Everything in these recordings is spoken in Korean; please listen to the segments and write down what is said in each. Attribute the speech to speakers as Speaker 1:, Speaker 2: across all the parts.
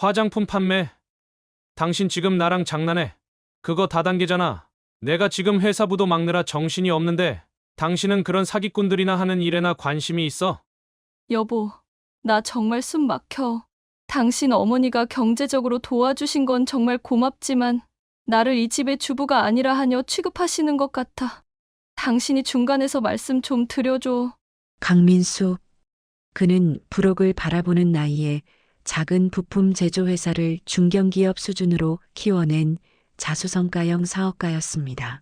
Speaker 1: 화장품 판매. 당신 지금 나랑 장난해. 그거 다단계잖아. 내가 지금 회사부도 막느라 정신이 없는데 당신은 그런 사기꾼들이나 하는 일에나 관심이 있어?
Speaker 2: 여보, 나 정말 숨 막혀. 당신 어머니가 경제적으로 도와주신 건 정말 고맙지만 나를 이 집의 주부가 아니라 하녀 취급하시는 것 같아. 당신이 중간에서 말씀 좀 드려줘.
Speaker 3: 강민수. 그는 불혹을 바라보는 나이에 작은 부품 제조 회사를 중견기업 수준으로 키워낸 자수성가형 사업가였습니다.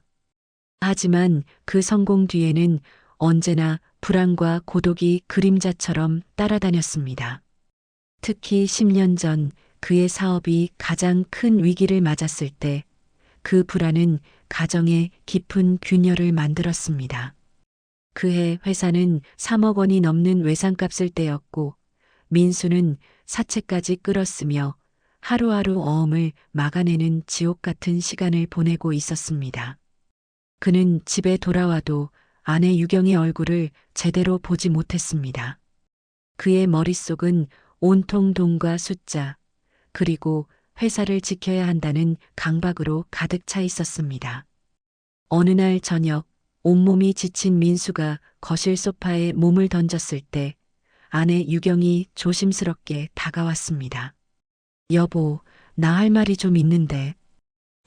Speaker 3: 하지만 그 성공 뒤에는 언제나 불안과 고독이 그림자처럼 따라다녔습니다. 특히 10년 전 그의 사업이 가장 큰 위기를 맞았을 때 그 불안은 가정에 깊은 균열을 만들었습니다. 그해 회사는 3억 원이 넘는 외상값을 떼었고 민수는 사채까지 끌었으며 하루하루 어음을 막아내는 지옥 같은 시간을 보내고 있었습니다. 그는 집에 돌아와도 아내 유경의 얼굴을 제대로 보지 못했습니다. 그의 머릿속은 온통 돈과 숫자, 그리고 회사를 지켜야 한다는 강박으로 가득 차 있었습니다. 어느 날 저녁, 온몸이 지친 민수가 거실 소파에 몸을 던졌을 때 아내 유경이 조심스럽게 다가왔습니다. 여보, 나 할 말이 좀 있는데.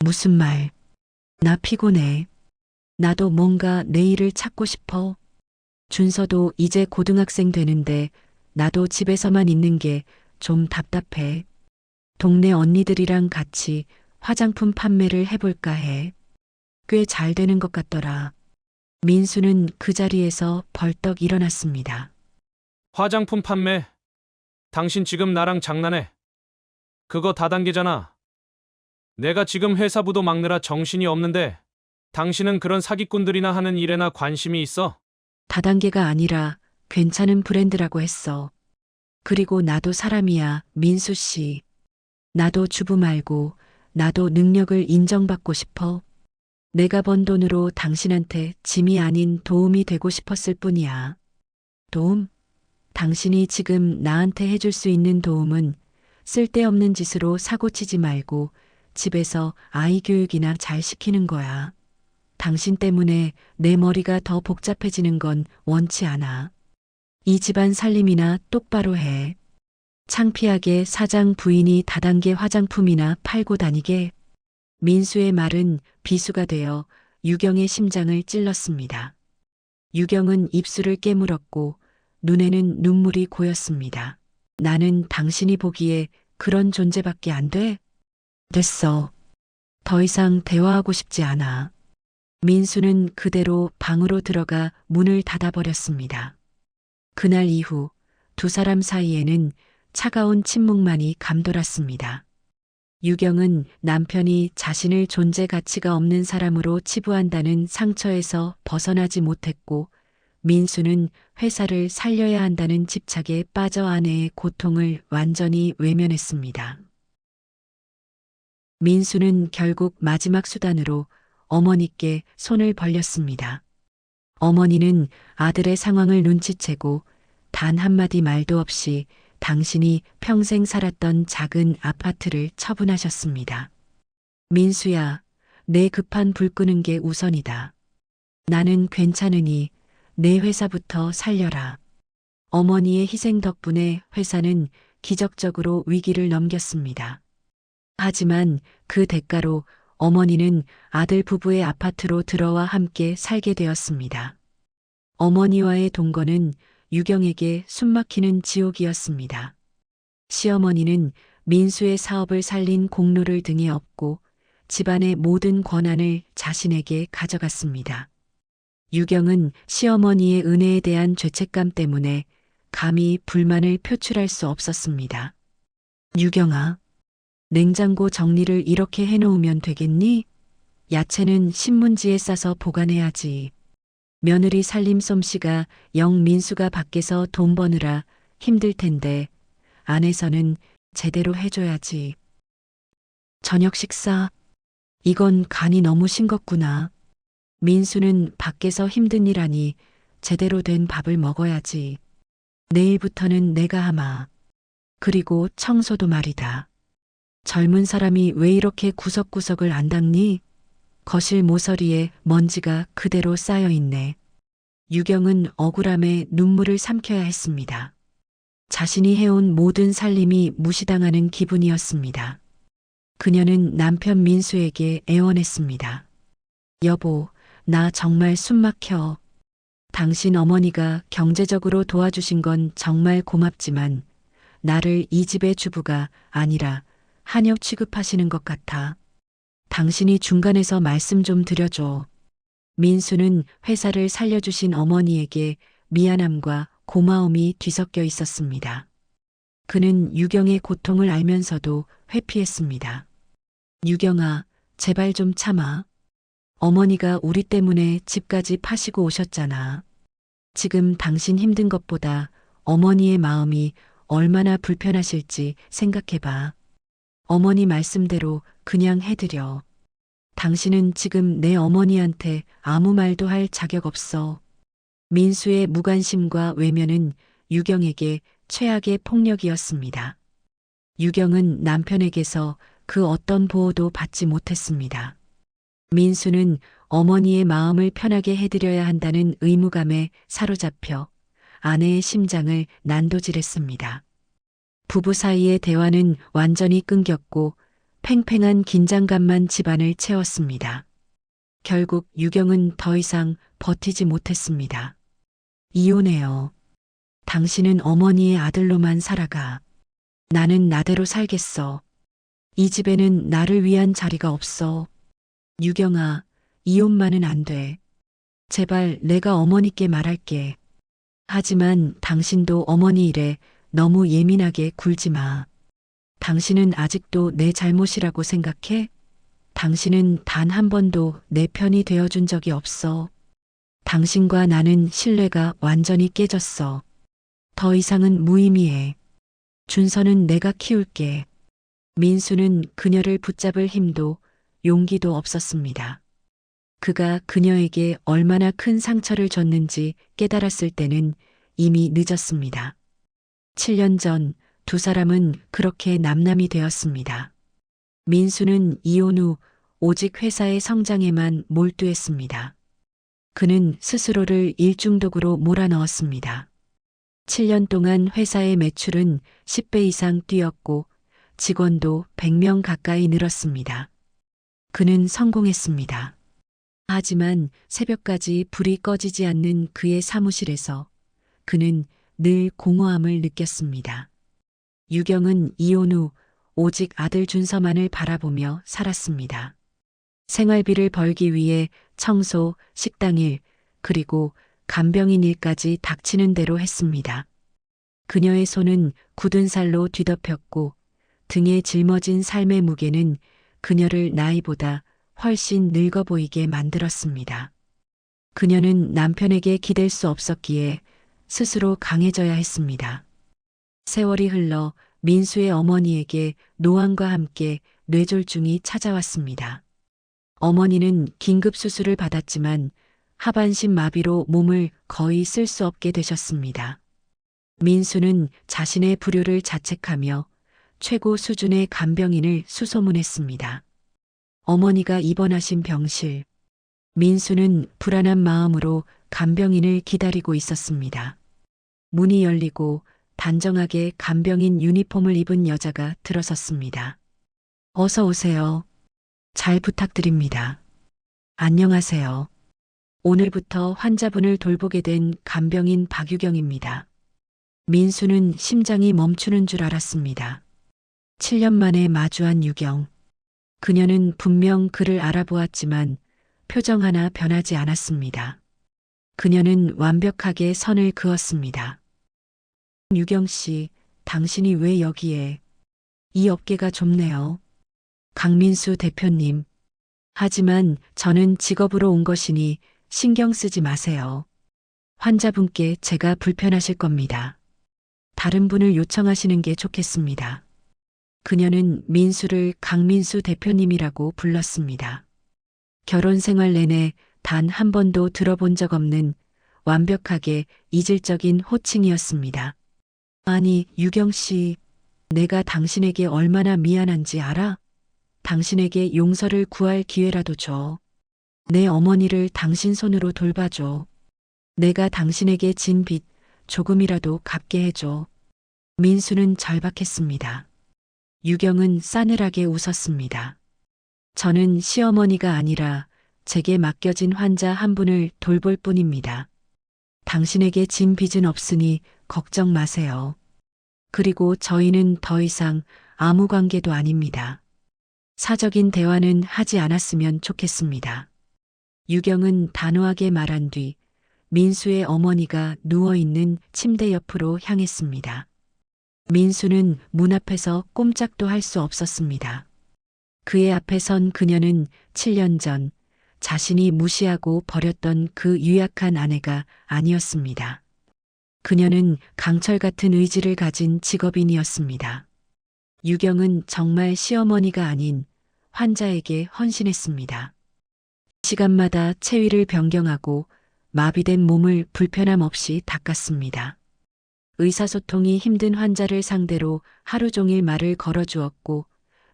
Speaker 3: 무슨 말? 나 피곤해. 나도 뭔가 내 일을 찾고 싶어. 준서도 이제 고등학생 되는데 나도 집에서만 있는 게 좀 답답해. 동네 언니들이랑 같이 화장품 판매를 해볼까 해. 꽤 잘 되는 것 같더라. 민수는 그 자리에서 벌떡 일어났습니다.
Speaker 1: 화장품 판매. 당신 지금 나랑 장난해. 그거 다단계잖아. 내가 지금 회사부도 막느라 정신이 없는데 당신은 그런 사기꾼들이나 하는 일에나 관심이 있어?
Speaker 3: 다단계가 아니라 괜찮은 브랜드라고 했어. 그리고 나도 사람이야, 민수 씨. 나도 주부 말고 나도 능력을 인정받고 싶어. 내가 번 돈으로 당신한테 짐이 아닌 도움이 되고 싶었을 뿐이야. 도움? 당신이 지금 나한테 해줄 수 있는 도움은 쓸데없는 짓으로 사고치지 말고 집에서 아이 교육이나 잘 시키는 거야. 당신 때문에 내 머리가 더 복잡해지는 건 원치 않아. 이 집안 살림이나 똑바로 해. 창피하게 사장 부인이 다단계 화장품이나 팔고 다니게. 민수의 말은 비수가 되어 유경의 심장을 찔렀습니다. 유경은 입술을 깨물었고 눈에는 눈물이 고였습니다. 나는 당신이 보기에 그런 존재밖에 안 돼? 됐어. 더 이상 대화하고 싶지 않아. 민수는 그대로 방으로 들어가 문을 닫아버렸습니다. 그날 이후 두 사람 사이에는 차가운 침묵만이 감돌았습니다. 유경은 남편이 자신을 존재 가치가 없는 사람으로 치부한다는 상처에서 벗어나지 못했고 민수는 회사를 살려야 한다는 집착에 빠져 아내의 고통을 완전히 외면했습니다. 민수는 결국 마지막 수단으로 어머니께 손을 벌렸습니다. 어머니는 아들의 상황을 눈치채고 단 한마디 말도 없이 당신이 평생 살았던 작은 아파트를 처분하셨습니다. 민수야, 내 급한 불 끄는 게 우선이다. 나는 괜찮으니 내 회사부터 살려라. 어머니의 희생 덕분에 회사는 기적적으로 위기를 넘겼습니다. 하지만 그 대가로 어머니는 아들 부부의 아파트로 들어와 함께 살게 되었습니다. 어머니와의 동거는 유경에게 숨막히는 지옥이었습니다. 시어머니는 민수의 사업을 살린 공로를 등에 업고 집안의 모든 권한을 자신에게 가져갔습니다. 유경은 시어머니의 은혜에 대한 죄책감 때문에 감히 불만을 표출할 수 없었습니다. 유경아, 냉장고 정리를 이렇게 해놓으면 되겠니? 야채는 신문지에 싸서 보관해야지. 며느리 살림 솜씨가 영 민수가 밖에서 돈 버느라 힘들 텐데 안에서는 제대로 해줘야지. 저녁 식사? 이건 간이 너무 싱겁구나. 민수는 밖에서 힘든 일 하니 제대로 된 밥을 먹어야지. 내일부터는 내가 하마. 그리고 청소도 말이다. 젊은 사람이 왜 이렇게 구석구석을 안 닦니? 거실 모서리에 먼지가 그대로 쌓여 있네. 유경은 억울함에 눈물을 삼켜야 했습니다. 자신이 해온 모든 살림이 무시당하는 기분이었습니다. 그녀는 남편 민수에게 애원했습니다. 여보, 나 정말 숨 막혀. 당신 어머니가 경제적으로 도와주신 건 정말 고맙지만 나를 이 집의 주부가 아니라 한역 취급하시는 것 같아. 당신이 중간에서 말씀 좀 드려줘. 민수는 회사를 살려주신 어머니에게 미안함과 고마움이 뒤섞여 있었습니다. 그는 유경의 고통을 알면서도 회피했습니다. 유경아, 제발 좀 참아. 어머니가 우리 때문에 집까지 파시고 오셨잖아. 지금 당신 힘든 것보다 어머니의 마음이 얼마나 불편하실지 생각해봐. 어머니 말씀대로 그냥 해드려. 당신은 지금 내 어머니한테 아무 말도 할 자격 없어. 민수의 무관심과 외면은 유경에게 최악의 폭력이었습니다. 유경은 남편에게서 그 어떤 보호도 받지 못했습니다. 민수는 어머니의 마음을 편하게 해드려야 한다는 의무감에 사로잡혀 아내의 심장을 난도질했습니다. 부부 사이의 대화는 완전히 끊겼고 팽팽한 긴장감만 집안을 채웠습니다. 결국 유경은 더 이상 버티지 못했습니다. 이혼해요. 당신은 어머니의 아들로만 살아가. 나는 나대로 살겠어. 이 집에는 나를 위한 자리가 없어. 유경아, 이혼만은 안 돼. 제발 내가 어머니께 말할게. 하지만 당신도 어머니 일에 너무 예민하게 굴지 마. 당신은 아직도 내 잘못이라고 생각해? 당신은 단 한 번도 내 편이 되어준 적이 없어. 당신과 나는 신뢰가 완전히 깨졌어. 더 이상은 무의미해. 준서는 내가 키울게. 민수는 그녀를 붙잡을 힘도 용기도 없었습니다. 그가 그녀에게 얼마나 큰 상처를 줬는지 깨달았을 때는 이미 늦었습니다. 7년 전 두 사람은 그렇게 남남이 되었습니다. 민수는 이혼 후 오직 회사의 성장에만 몰두했습니다. 그는 스스로를 일중독으로 몰아넣었습니다. 7년 동안 회사의 매출은 10배 이상 뛰었고 직원도 100명 가까이 늘었습니다. 그는 성공했습니다. 하지만 새벽까지 불이 꺼지지 않는 그의 사무실에서 그는 늘 공허함을 느꼈습니다. 유경은 이혼 후 오직 아들 준서만을 바라보며 살았습니다. 생활비를 벌기 위해 청소, 식당일, 그리고 간병인 일까지 닥치는 대로 했습니다. 그녀의 손은 굳은 살로 뒤덮였고 등에 짊어진 삶의 무게는 그녀를 나이보다 훨씬 늙어 보이게 만들었습니다. 그녀는 남편에게 기댈 수 없었기에 스스로 강해져야 했습니다. 세월이 흘러 민수의 어머니에게 노안과 함께 뇌졸중이 찾아왔습니다. 어머니는 긴급 수술을 받았지만 하반신 마비로 몸을 거의 쓸 수 없게 되셨습니다. 민수는 자신의 불효를 자책하며 최고 수준의 간병인을 수소문했습니다. 어머니가 입원하신 병실. 민수는 불안한 마음으로 간병인을 기다리고 있었습니다. 문이 열리고 단정하게 간병인 유니폼을 입은 여자가 들어섰습니다. 어서 오세요. 잘 부탁드립니다. 안녕하세요. 오늘부터 환자분을 돌보게 된 간병인 박유경입니다. 민수는 심장이 멈추는 줄 알았습니다. 7년 만에 마주한 유경. 그녀는 분명 그를 알아보았지만 표정 하나 변하지 않았습니다. 그녀는 완벽하게 선을 그었습니다. 유경 씨, 당신이 왜 여기에? 이 업계가 좁네요. 강민수 대표님. 하지만 저는 직업으로 온 것이니 신경 쓰지 마세요. 환자분께 제가 불편하실 겁니다. 다른 분을 요청하시는 게 좋겠습니다. 그녀는 민수를 강민수 대표님이라고 불렀습니다. 결혼 생활 내내 단 한 번도 들어본 적 없는 완벽하게 이질적인 호칭이었습니다. 아니, 유경 씨, 내가 당신에게 얼마나 미안한지 알아? 당신에게 용서를 구할 기회라도 줘. 내 어머니를 당신 손으로 돌봐줘. 내가 당신에게 진 빚 조금이라도 갚게 해줘. 민수는 절박했습니다. 유경은 싸늘하게 웃었습니다. 저는 시어머니가 아니라 제게 맡겨진 환자 한 분을 돌볼 뿐입니다. 당신에게 진 빚은 없으니 걱정 마세요. 그리고 저희는 더 이상 아무 관계도 아닙니다. 사적인 대화는 하지 않았으면 좋겠습니다. 유경은 단호하게 말한 뒤 민수의 어머니가 누워있는 침대 옆으로 향했습니다. 민수는 문 앞에서 꼼짝도 할 수 없었습니다. 그의 앞에 선 그녀는 7년 전 자신이 무시하고 버렸던 그 유약한 아내가 아니었습니다. 그녀는 강철 같은 의지를 가진 직업인이었습니다. 유경은 정말 시어머니가 아닌 환자에게 헌신했습니다. 시간마다 체위를 변경하고 마비된 몸을 불편함 없이 닦았습니다. 의사소통이 힘든 환자를 상대로 하루 종일 말을 걸어주었고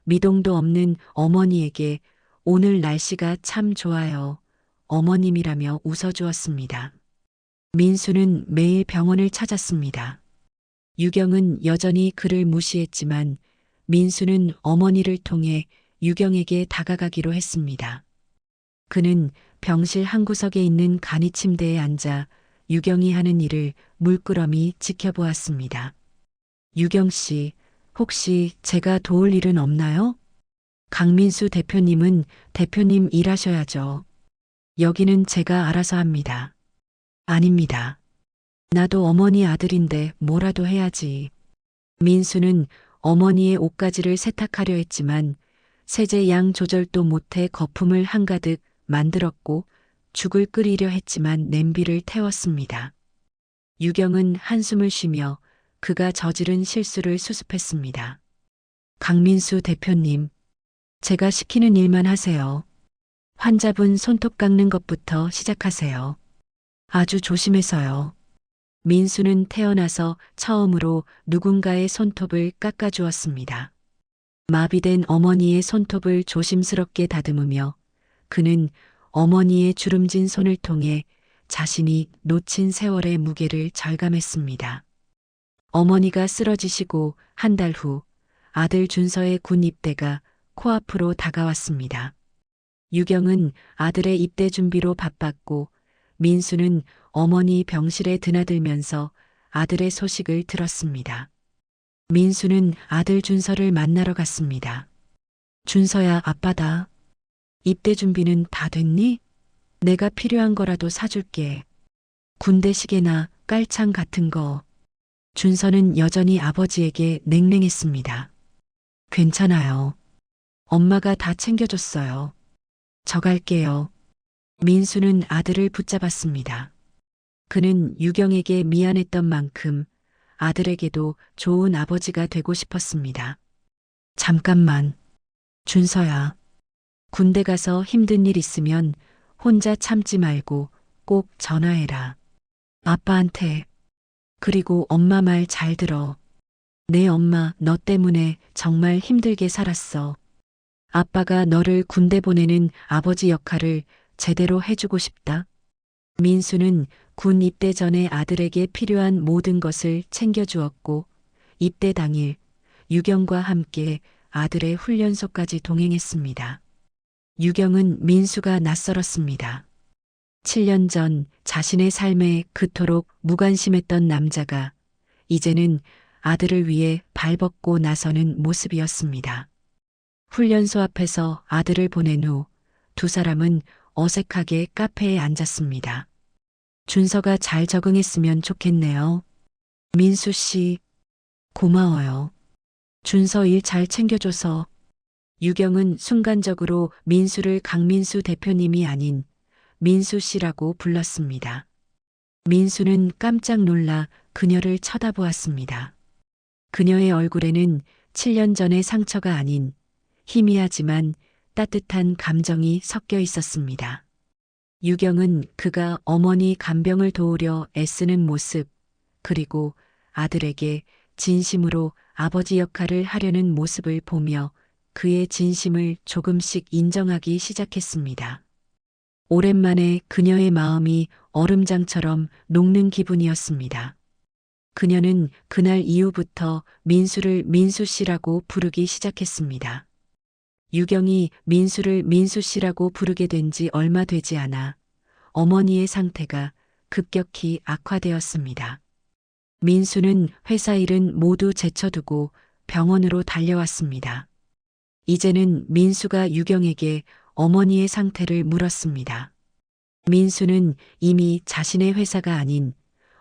Speaker 3: 미동도 없는 어머니에게 오늘 날씨가 참 좋아요. 어머님이라며 웃어주었습니다. 민수는 매일 병원을 찾았습니다. 유경은 여전히 그를 무시했지만 민수는 어머니를 통해 유경에게 다가가기로 했습니다. 그는 병실 한 구석에 있는 간이 침대에 앉아 유경이 하는 일을 물끄러미 지켜보았습니다. 유경 씨, 혹시 제가 도울 일은 없나요? 강민수 대표님은 대표님 일하셔야죠. 여기는 제가 알아서 합니다. 아닙니다. 나도 어머니 아들인데 뭐라도 해야지. 민수는 어머니의 옷가지를 세탁하려 했지만 세제 양 조절도 못해 거품을 한가득 만들었고 죽을 끓이려 했지만 냄비를 태웠습니다. 유경은 한숨을 쉬며 그가 저지른 실수를 수습했습니다. 강민수 대표님, 제가 시키는 일만 하세요. 환자분 손톱 깎는 것부터 시작하세요. 아주 조심해서요. 민수는 태어나서 처음으로 누군가의 손톱을 깎아주었습니다. 마비된 어머니의 손톱을 조심스럽게 다듬으며 그는 어머니의 주름진 손을 통해 자신이 놓친 세월의 무게를 절감했습니다. 어머니가 쓰러지시고 한 달 후 아들 준서의 군 입대가 코앞으로 다가왔습니다. 유경은 아들의 입대 준비로 바빴고 민수는 어머니 병실에 드나들면서 아들의 소식을 들었습니다. 민수는 아들 준서를 만나러 갔습니다. 준서야, 아빠다. 입대 준비는 다 됐니? 내가 필요한 거라도 사줄게. 군대 시계나 깔창 같은 거. 준서는 여전히 아버지에게 냉랭했습니다. 괜찮아요. 엄마가 다 챙겨줬어요. 저 갈게요. 민수는 아들을 붙잡았습니다. 그는 유경에게 미안했던 만큼 아들에게도 좋은 아버지가 되고 싶었습니다. 잠깐만. 준서야. 군대 가서 힘든 일 있으면 혼자 참지 말고 꼭 전화해라. 아빠한테. 그리고 엄마 말 잘 들어. 내 엄마 너 때문에 정말 힘들게 살았어. 아빠가 너를 군대 보내는 아버지 역할을 제대로 해주고 싶다. 민수는 군 입대 전에 아들에게 필요한 모든 것을 챙겨주었고 입대 당일 유경과 함께 아들의 훈련소까지 동행했습니다. 유경은 민수가 낯설었습니다. 7년 전 자신의 삶에 그토록 무관심했던 남자가 이제는 아들을 위해 발벗고 나서는 모습이었습니다. 훈련소 앞에서 아들을 보낸 후 두 사람은 어색하게 카페에 앉았습니다. 준서가 잘 적응했으면 좋겠네요. 민수 씨, 고마워요. 준서 일 잘 챙겨줘서. 유경은 순간적으로 민수를 강민수 대표님이 아닌 민수 씨라고 불렀습니다. 민수는 깜짝 놀라 그녀를 쳐다보았습니다. 그녀의 얼굴에는 7년 전의 상처가 아닌 희미하지만 따뜻한 감정이 섞여 있었습니다. 유경은 그가 어머니 간병을 도우려 애쓰는 모습, 그리고 아들에게 진심으로 아버지 역할을 하려는 모습을 보며 그의 진심을 조금씩 인정하기 시작했습니다. 오랜만에 그녀의 마음이 얼음장처럼 녹는 기분이었습니다. 그녀는 그날 이후부터 민수를 민수 씨라고 부르기 시작했습니다. 유경이 민수를 민수 씨라고 부르게 된 지 얼마 되지 않아 어머니의 상태가 급격히 악화되었습니다. 민수는 회사 일은 모두 제쳐두고 병원으로 달려왔습니다. 이제는 민수가 유경에게 어머니의 상태를 물었습니다. 민수는 이미 자신의 회사가 아닌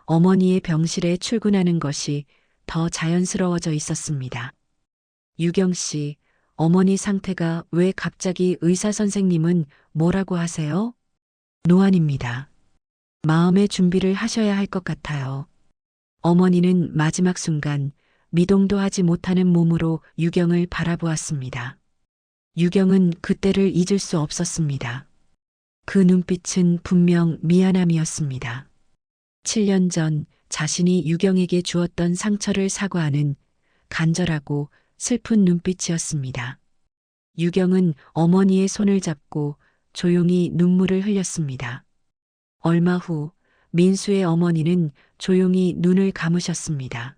Speaker 3: 어머니의 병실에 출근하는 것이 더 자연스러워져 있었습니다. 유경 씨, 어머니 상태가 왜 갑자기 의사 선생님은 뭐라고 하세요? 노안입니다. 마음의 준비를 하셔야 할 것 같아요. 어머니는 마지막 순간 미동도 하지 못하는 몸으로 유경을 바라보았습니다. 유경은 그때를 잊을 수 없었습니다. 그 눈빛은 분명 미안함이었습니다. 7년 전 자신이 유경에게 주었던 상처를 사과하는 간절하고 슬픈 눈빛이었습니다. 유경은 어머니의 손을 잡고 조용히 눈물을 흘렸습니다. 얼마 후 민수의 어머니는 조용히 눈을 감으셨습니다.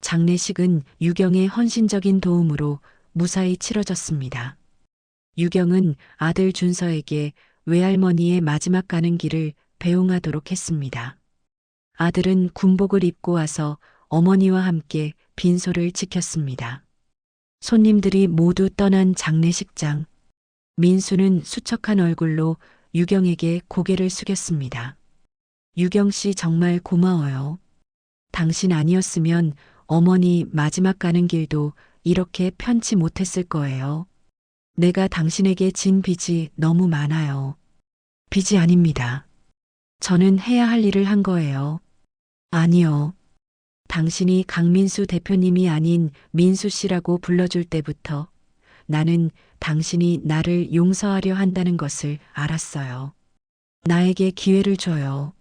Speaker 3: 장례식은 유경의 헌신적인 도움으로 무사히 치러졌습니다. 유경은 아들 준서에게 외할머니의 마지막 가는 길을 배웅하도록 했습니다. 아들은 군복을 입고 와서 어머니와 함께 빈소를 지켰습니다. 손님들이 모두 떠난 장례식장. 민수는 수척한 얼굴로 유경에게 고개를 숙였습니다. 유경 씨 정말 고마워요. 당신 아니었으면 어머니 마지막 가는 길도 이렇게 편치 못했을 거예요. 내가 당신에게 진 빚이 너무 많아요. 빚이 아닙니다. 저는 해야 할 일을 한 거예요. 아니요. 당신이 강민수 대표님이 아닌 민수 씨라고 불러줄 때부터 나는 당신이 나를 용서하려 한다는 것을 알았어요. 나에게 기회를 줘요.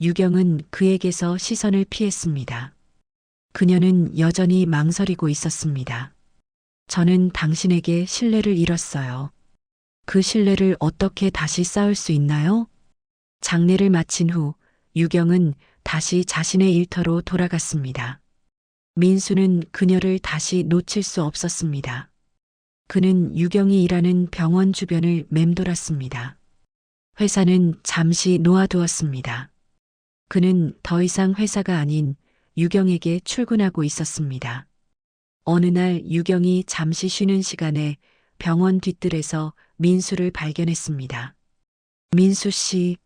Speaker 3: 유경은 그에게서 시선을 피했습니다. 그녀는 여전히 망설이고 있었습니다. 저는 당신에게 신뢰를 잃었어요. 그 신뢰를 어떻게 다시 쌓을 수 있나요? 장례를 마친 후 유경은 다시 자신의 일터로 돌아갔습니다. 민수는 그녀를 다시 놓칠 수 없었습니다. 그는 유경이 일하는 병원 주변을 맴돌았습니다. 회사는 잠시 놓아두었습니다. 그는 더 이상 회사가 아닌 유경에게 출근하고 있었습니다. 어느 날 유경이 잠시 쉬는 시간에 병원 뒤뜰에서 민수를 발견했습니다. 민수 씨,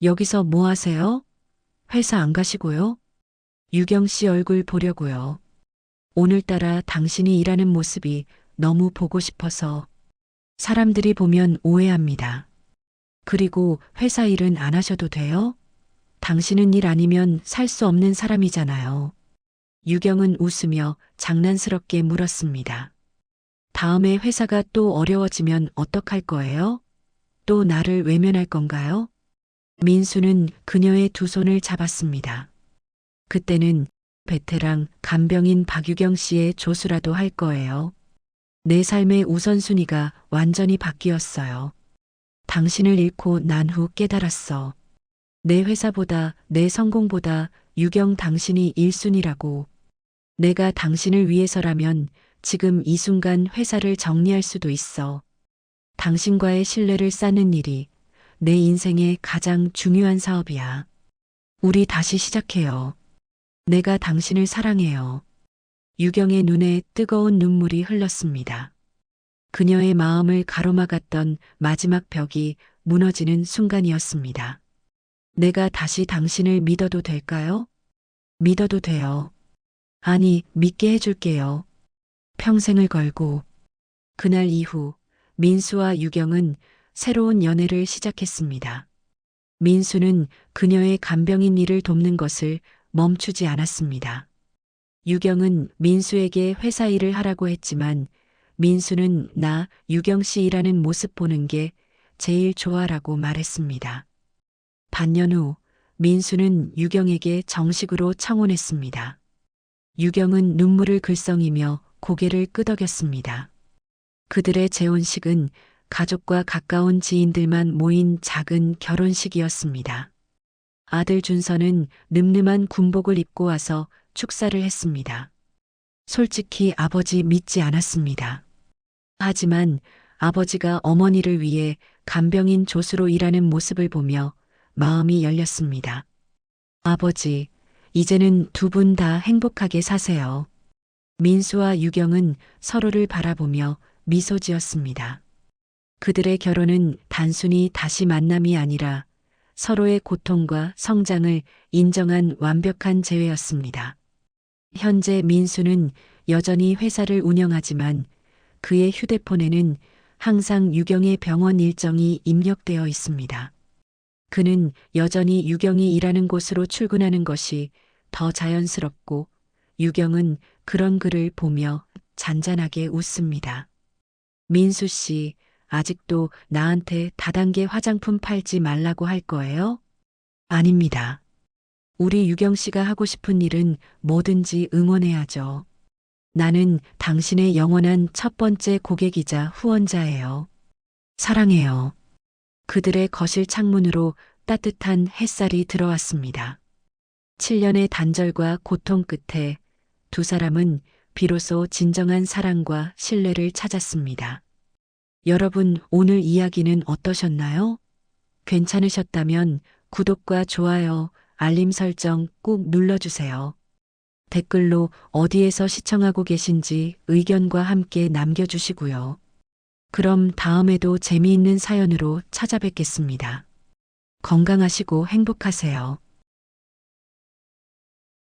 Speaker 3: 여기서 뭐 하세요? 회사 안 가시고요? 유경 씨 얼굴 보려고요. 오늘따라 당신이 일하는 모습이 너무 보고 싶어서. 사람들이 보면 오해합니다. 그리고 회사 일은 안 하셔도 돼요? 당신은 일 아니면 살 수 없는 사람이잖아요. 유경은 웃으며 장난스럽게 물었습니다. 다음에 회사가 또 어려워지면 어떡할 거예요? 또 나를 외면할 건가요? 민수는 그녀의 두 손을 잡았습니다. 그때는 베테랑 간병인 박유경 씨의 조수라도 할 거예요. 내 삶의 우선순위가 완전히 바뀌었어요. 당신을 잃고 난 후 깨달았어. 내 회사보다 내 성공보다 유경 당신이 1순위라고. 내가 당신을 위해서라면 지금 이 순간 회사를 정리할 수도 있어. 당신과의 신뢰를 쌓는 일이 내 인생의 가장 중요한 사업이야. 우리 다시 시작해요. 내가 당신을 사랑해요. 유경의 눈에 뜨거운 눈물이 흘렀습니다. 그녀의 마음을 가로막았던 마지막 벽이 무너지는 순간이었습니다. 내가 다시 당신을 믿어도 될까요? 믿어도 돼요. 아니, 믿게 해줄게요. 평생을 걸고. 그날 이후 민수와 유경은 새로운 연애를 시작했습니다. 민수는 그녀의 간병인 일을 돕는 것을 멈추지 않았습니다. 유경은 민수에게 회사 일을 하라고 했지만 민수는 나 유경 씨 일하는 모습 보는 게 제일 좋아라고 말했습니다. 반년 후 민수는 유경에게 정식으로 청혼했습니다. 유경은 눈물을 글썽이며 고개를 끄덕였습니다. 그들의 재혼식은 가족과 가까운 지인들만 모인 작은 결혼식이었습니다. 아들 준서는 늠름한 군복을 입고 와서 축사를 했습니다. 솔직히 아버지 믿지 않았습니다. 하지만 아버지가 어머니를 위해 간병인 조수로 일하는 모습을 보며 마음이 열렸습니다. 아버지, 이제는 두 분 다 행복하게 사세요. 민수와 유경은 서로를 바라보며 미소 지었습니다. 그들의 결혼은 단순히 다시 만남이 아니라 서로의 고통과 성장을 인정한 완벽한 재회였습니다. 현재 민수는 여전히 회사를 운영하지만 그의 휴대폰에는 항상 유경의 병원 일정이 입력되어 있습니다. 그는 여전히 유경이 일하는 곳으로 출근하는 것이 더 자연스럽고 유경은 그런 글을 보며 잔잔하게 웃습니다. 민수 씨, 아직도 나한테 다단계 화장품 팔지 말라고 할 거예요? 아닙니다. 우리 유경 씨가 하고 싶은 일은 뭐든지 응원해야죠. 나는 당신의 영원한 첫 번째 고객이자 후원자예요. 사랑해요. 그들의 거실 창문으로 따뜻한 햇살이 들어왔습니다. 7년의 단절과 고통 끝에 두 사람은 비로소 진정한 사랑과 신뢰를 찾았습니다. 여러분, 오늘 이야기는 어떠셨나요? 괜찮으셨다면 구독과 좋아요, 알림 설정 꼭 눌러주세요. 댓글로 어디에서 시청하고 계신지 의견과 함께 남겨주시고요. 그럼 다음에도 재미있는 사연으로 찾아뵙겠습니다. 건강하시고 행복하세요.